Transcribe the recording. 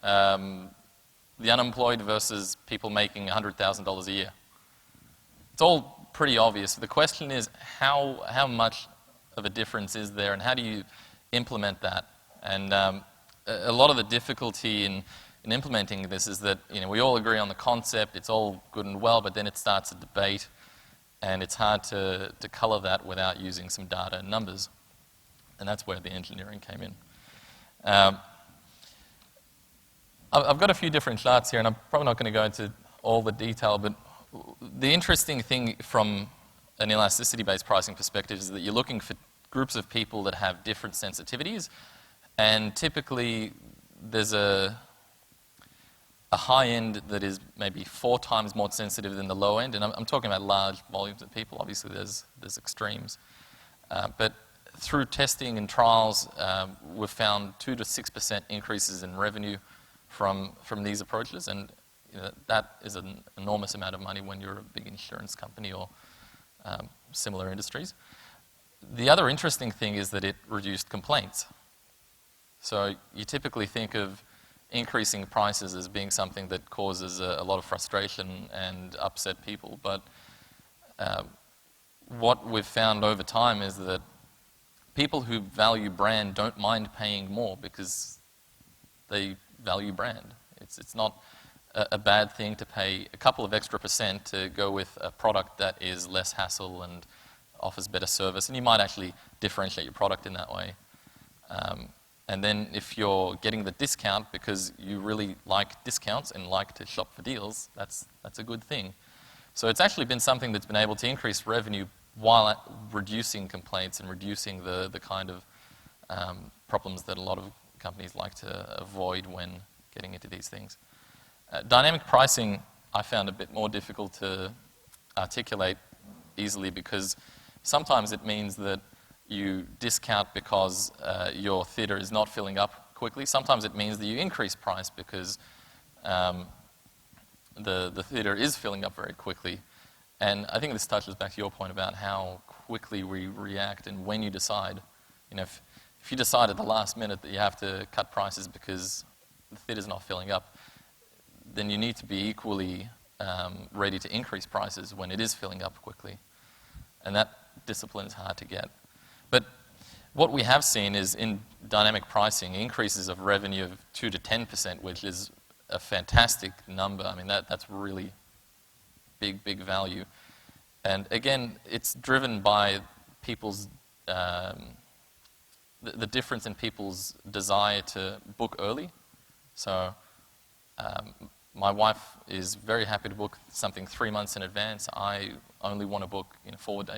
the unemployed versus people making $100,000 a year. It's all pretty obvious. The question is how much of a difference is there, and how do you implement that? And a lot of the difficulty in implementing this is that we all agree on the concept, it's all good and well, but then it starts a debate, and it's hard to color that without using some data and numbers. And that's where the engineering came in. I've got a few different charts here, and I'm probably not going to go into all the detail, but the interesting thing from an elasticity-based pricing perspective is that you're looking for groups of people that have different sensitivities, and typically there's a high end that is maybe 4 times more sensitive than the low end, and I'm talking about large volumes of people. Obviously there's extremes. But through testing and trials, we've found 2 to 6% increases in revenue from these approaches, and that is an enormous amount of money when you're a big insurance company or similar industries. The other interesting thing is that it reduced complaints. So you typically think of increasing prices as being something that causes a lot of frustration and upset people, but what we've found over time is that people who value brand don't mind paying more because they value brand. It's not a bad thing to pay a couple of extra % to go with a product that is less hassle and offers better service, and you might actually differentiate your product in that way. And then if you're getting the discount because you really like discounts and like to shop for deals, that's a good thing. So it's actually been something that's been able to increase revenue while reducing complaints and reducing the kind of problems that a lot of companies like to avoid when getting into these things. Dynamic pricing I found a bit more difficult to articulate easily because sometimes it means that you discount because your theatre is not filling up quickly. Sometimes it means that you increase price because the theatre is filling up very quickly. And I think this touches back to your point about how quickly we react and when you decide. If you decide at the last minute that you have to cut prices because the theatre's not filling up, then you need to be equally ready to increase prices when it is filling up quickly. And that discipline is hard to get. But what we have seen is in dynamic pricing, increases of revenue of 2 to 10%, which is a fantastic number. I mean, that's really big value. And again, it's driven by people's, the difference in people's desire to book early. So my wife is very happy to book something 3 months in advance. I only want to book 4 days.